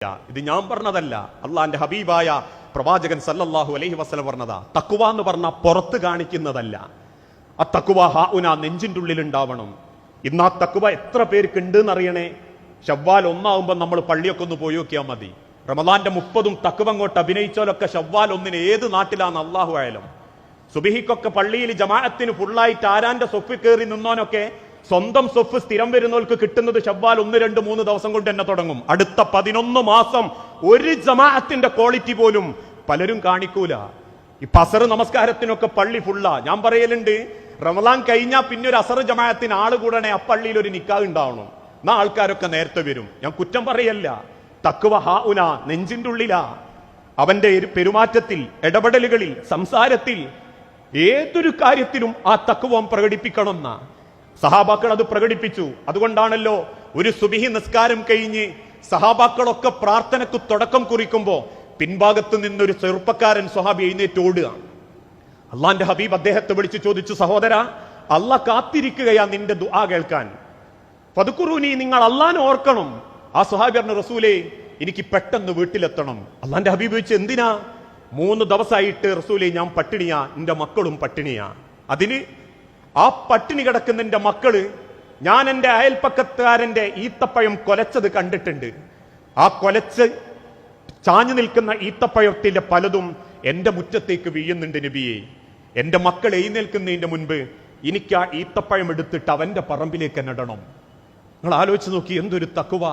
ഇത് ഞാൻ പറഞ്ഞതല്ല, അള്ളാന്റെ ഹബീബായ പ്രവാചകൻ സല്ലല്ലാഹു അലൈഹി വസല്ലം പറഞ്ഞതാ. തഖ്വ എന്ന് പറഞ്ഞാൽ പുറത്ത് കാണിക്കുന്നതല്ല. ആ തഖ്വ ഹാഉന നെഞ്ചിന്റെ ഉള്ളിൽ ഉണ്ടാവണം. ഇന്ന് ആ തഖ്വ എത്ര പേർക്ക് ഉണ്ട് എന്നറിയണേ. ശവ്വാൽ 1 നമ്മൾ പള്ളിയൊക്കെ ഒന്ന് പോയി നോക്കിയാൽ മതി. റമദാന്റെ 30 തഖ്വ അങ്ങോട്ട് അഭിനയിച്ചാലൊക്കെ ശവ്വാൽ 1 ഏത് നാട്ടിലാണ് അള്ളാഹു ആയാലും. സുബഹിക്കൊക്കെ പള്ളിയിൽ ജമാഅത്തിന് ഫുള്ളായിട്ട് ആരാന്റെ സൊഫ് കയറി നിന്നോനൊക്കെ സ്വന്തം സൊഫ് സ്ഥിരം വരുന്നവർക്ക് കിട്ടുന്നത് ശവ്വാൽ 1, 2, 3 ദിവസം കൊണ്ട് തന്നെ തുടങ്ങും. അടുത്ത 11 മാസം ഒരു ജമാഅത്തിന്റെ ക്വാളിറ്റി പോലും പലരും കാണിക്കൂല. ഈ അസർ നമസ്കാരത്തിനൊക്കെ പള്ളി ഫുള്ളാ. ഞാൻ പറയലുണ്ട്, റമദാൻ കഴിഞ്ഞാൽ പിന്നെ ഒരു അസർ ജമാഅത്തിന് ആള് കൂടണേ ആ പള്ളിയിൽ ഒരു നിക്കാഹ് ഉണ്ടാവണം. എന്നാ ആൾക്കാരൊക്കെ നേരത്തെ വരും. ഞാൻ കുറ്റം പറയല്ല. തഖ്വ ഹാഉന നെഞ്ചിന്റെ ഉള്ളിലാ. അവന്റെ പെരുമാറ്റത്തിൽ, ഇടപെടലുകളിൽ, സംസാരത്തിൽ, ഏതൊരു കാര്യത്തിലും ആ തഖ്വ പ്രകടിപ്പിക്കണം എന്നാ. സഹാബാക്കൾ അത് പ്രകടിപ്പിച്ചു. അതുകൊണ്ടാണല്ലോ ഒരു സുബഹി നിസ്കാരം കഴിഞ്ഞ് സഹാബാക്കളൊക്കെ പ്രാർത്ഥനക്ക് തുടക്കം കുറിക്കുമ്പോ പിൻഭാഗത്ത് നിന്നൊരു ചെറുപ്പക്കാരൻ സ്വഹാബി എഴുന്നേറ്റ് ഓടുക. അള്ളാന്റെ ഹബീബ് അദ്ദേഹത്തെ വിളിച്ചു ചോദിച്ചു, സഹോദര, അള്ളാഹ് കാത്തിരിക്കുകയാ നിന്റെ ദുആ കേൾക്കാൻ. ഫദ്കുറൂനി, നിങ്ങൾ അള്ളാനെ ഓർക്കണം. ആ സ്വഹാബി പറഞ്ഞു, റസൂലേ, എനിക്ക് പെട്ടെന്ന് വീട്ടിലെത്തണം. അള്ളാന്റെ ഹബീബ് ചോദിച്ചു, എന്തിനാ? 3 ദിവസമായിട്ട് റസൂലേ ഞാൻ പട്ടിണിയാ, എന്റെ മക്കളും പട്ടിണിയാ. അതിന് ആ പട്ടിണി കിടക്കുന്ന എന്റെ മക്കള്, ഞാൻ എന്റെ അയൽപ്പക്കത്തുകാരന്റെ ഈത്തപ്പഴം കൊലച്ചത് കണ്ടിട്ടുണ്ട്. ആ കൊലച്ച് ചാഞ്ഞു നിൽക്കുന്ന ഈത്തപ്പഴത്തിന്റെ പലതും എന്റെ മുറ്റത്തേക്ക് വീഴുന്നുണ്ട് നബിയെ. എന്റെ മക്കൾ എഴുന്നേൽക്കുന്നതിന്റെ മുൻപ് എനിക്ക് ആ ഈത്തപ്പഴം എടുത്തിട്ട് അവന്റെ പറമ്പിലേക്ക് നടണം. നിങ്ങൾ ആലോചിച്ച് നോക്കി, എന്തൊരു തഖ്വ.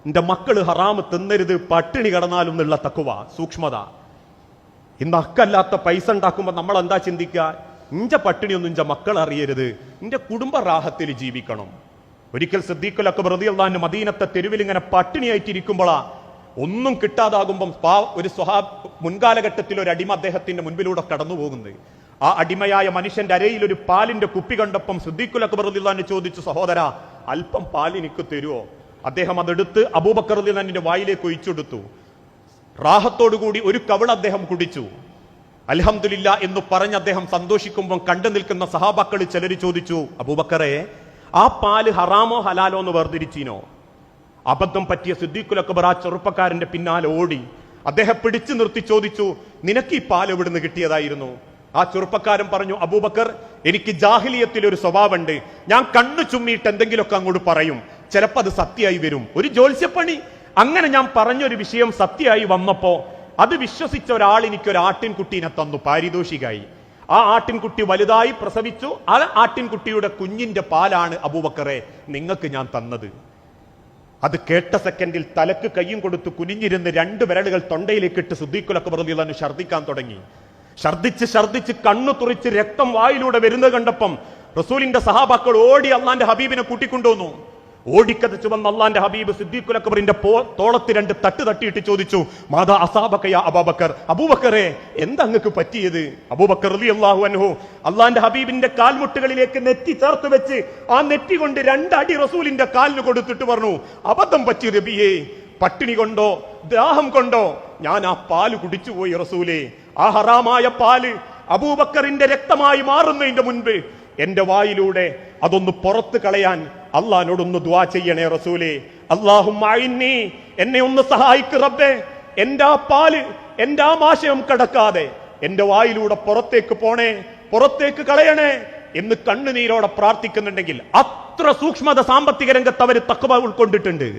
എന്റെ മക്കള് ഹറാമ് തിന്നരുത്, പട്ടിണി കിടന്നാലും എന്നുള്ള തഖ്വ, സൂക്ഷ്മത. ഇന്ന് അക്കല്ലാത്ത പൈസ ഉണ്ടാക്കുമ്പോ നമ്മൾ എന്താ ചിന്തിക്കുക? ഇഞ്ച പട്ടിണിയൊന്നും ഇഞ്ച മക്കൾ അറിയരുത്, എന്റെ കുടുംബ റാഹത്തിൽ ജീവിക്കണം. ഒരിക്കൽ സിദ്ദീഖുൽ അക്ബർ റളിയല്ലാഹു അൻഹു മദീനത്തെ തെരുവിൽ ഇങ്ങനെ പട്ടിണിയായിട്ടിരിക്കുമ്പോഴാ ഒന്നും കിട്ടാതാകുമ്പം ഒരു മുൻകാലഘട്ടത്തിൽ ഒരു അടിമ അദ്ദേഹത്തിന്റെ മുൻപിലൂടെ കടന്നു പോകുന്നത്. ആ അടിമയായ മനുഷ്യന്റെ അരയിൽ ഒരു പാലിന്റെ കുപ്പി കണ്ടപ്പം സിദ്ദീഖുൽ അക്ബർ റളിയല്ലാഹു അൻഹു ചോദിച്ചു, സഹോദര, അല്പം പാൽ എനിക്ക് തരുമോ? അദ്ദേഹം അതെടുത്ത് അബൂബക്കർ റളിയല്ലാഹു അൻഹുവിന്റെ വായിലേക്ക് ഒഴിച്ചെടുത്തു. റാഹത്തോടുകൂടി ഒരു കവിൾ അദ്ദേഹം കുടിച്ചു. അൽഹംദുലില്ലാ എന്ന് പറഞ്ഞ് അദ്ദേഹം സന്തോഷിക്കുമ്പോൾ കണ്ടു നിൽക്കുന്ന സഹാബാക്കൾ ചിലര് ചോദിച്ചു, അബൂബക്കറെ, ആ പാല് ഹറാമോ ഹലാലോ എന്ന് വേർതിരിച്ചീനോ? അബദ്ധം പറ്റിയ സിദ്ദീഖുൽ അക്ബർ ആ ചെറുപ്പക്കാരന്റെ പിന്നാലെ ഓടി അദ്ദേഹം പിടിച്ചു നിർത്തി ചോദിച്ചു, നിനക്ക് ഈ പാൽ എവിടുന്ന് കിട്ടിയതായിരുന്നു? ആ ചെറുപ്പക്കാരൻ പറഞ്ഞു, അബൂബക്കർ, എനിക്ക് ജാഹിലിയത്തിൽ ഒരു സ്വഭാവമുണ്ട്. ഞാൻ കണ്ണു ചുമ്മിയിട്ട് എന്തെങ്കിലുമൊക്കെ അങ്ങോട്ട് പറയും, ചിലപ്പോൾ അത് സത്യമായി വരും. ഒരു ജ്യോത്സ്യപ്പണി. അങ്ങനെ ഞാൻ പറഞ്ഞൊരു വിഷയം സത്യമായി വന്നപ്പോ അത് വിശ്വസിച്ച ഒരാൾ എനിക്കൊരു ആട്ടിൻകുട്ടീനെ തന്നു പാരിതോഷികമായി. ആ ആട്ടിൻകുട്ടി വലുതായി പ്രസവിച്ചു. ആ ആട്ടിൻകുട്ടിയുടെ കുഞ്ഞിന്റെ പാലാണ് അബൂബക്കറെ നിങ്ങൾക്ക് ഞാൻ തന്നത്. അത് കേട്ട സെക്കൻഡിൽ തലക്ക് കയ്യും കൊടുത്ത് കുനിഞ്ഞിരുന്ന് 2 വിരലുകൾ തൊണ്ടയിലേക്ക് ഇട്ട് സിദ്ദീഖുൽ അക്ബർ റളിയല്ലാഹു അൻഹു ഛർദ്ദിക്കാൻ തുടങ്ങി. ഛർദ്ദിച്ച് കണ്ണു തുറിച്ച് രക്തം വായിലൂടെ വരുന്നത് കണ്ടപ്പം റസൂലിന്റെ സഹാബാക്കൾ ഓടി അള്ളാന്റെ ഹബീബിനെ കൂട്ടിക്കൊണ്ടുവന്നു. ഓടിക്കതച്ചു വന്ന അള്ളാന്റെ ഹബീബ് സിദ്ദീഖുൽ അക്ബറിന്റെ തോളത്ത് 2 തട്ട് തട്ടിയിട്ട് ചോദിച്ചു, മാതാ അസാബക യാ അബൂബക്കർ, അബൂബക്കറെ, എന്താ അങ്ങക്ക് പറ്റിയത്? അബൂബക്കർ റളിയല്ലാഹു അൻഹു അള്ളാന്റെ ഹബീബിന്റെ കാൽമുട്ടുകളിലേക്ക് നെറ്റി ചേർത്ത് വെച്ച് ആ നെറ്റി കൊണ്ട് 2 അടി റസൂലിന്റെ കാലിന് കൊടുത്തിട്ട് പറഞ്ഞു, അബദ്ധം പറ്റി നബിയേ, പട്ടിണി കൊണ്ടോ ദാഹം കൊണ്ടോ ഞാൻ ആ പാല് കുടിച്ചുപോയി റസൂലേ. ആ ഹറാമായ പാല് അബൂബക്കറിന്റെ രക്തമായി മാറുന്നതിന്റെ മുൻപ് എന്റെ വായിലൂടെ അതൊന്ന് പുറത്ത് കളയാൻ അള്ളാഹിനോടൊന്ന് ദുആ ചെയ്യണേ റസൂലേ. അല്ലാഹുമ്മ അഇന്നി, എന്നെ ഒന്ന് സഹായിക്ക് റബ്ബേ. എന്റെ ആ പാല്, എന്റെ ആ മാശയം കടക്കാതെ എന്റെ വായിലൂടെ പുറത്തേക്ക് പോണേ, പുറത്തേക്ക് കളയണേ എന്ന് കണ്ണുനീരോടെ പ്രാർത്ഥിക്കുന്നുണ്ടെങ്കിൽ അത്ര സൂക്ഷ്മത സാമ്പത്തിക രംഗത്ത് അവർ തഖ്വ ഉൾക്കൊണ്ടിട്ടുണ്ട്.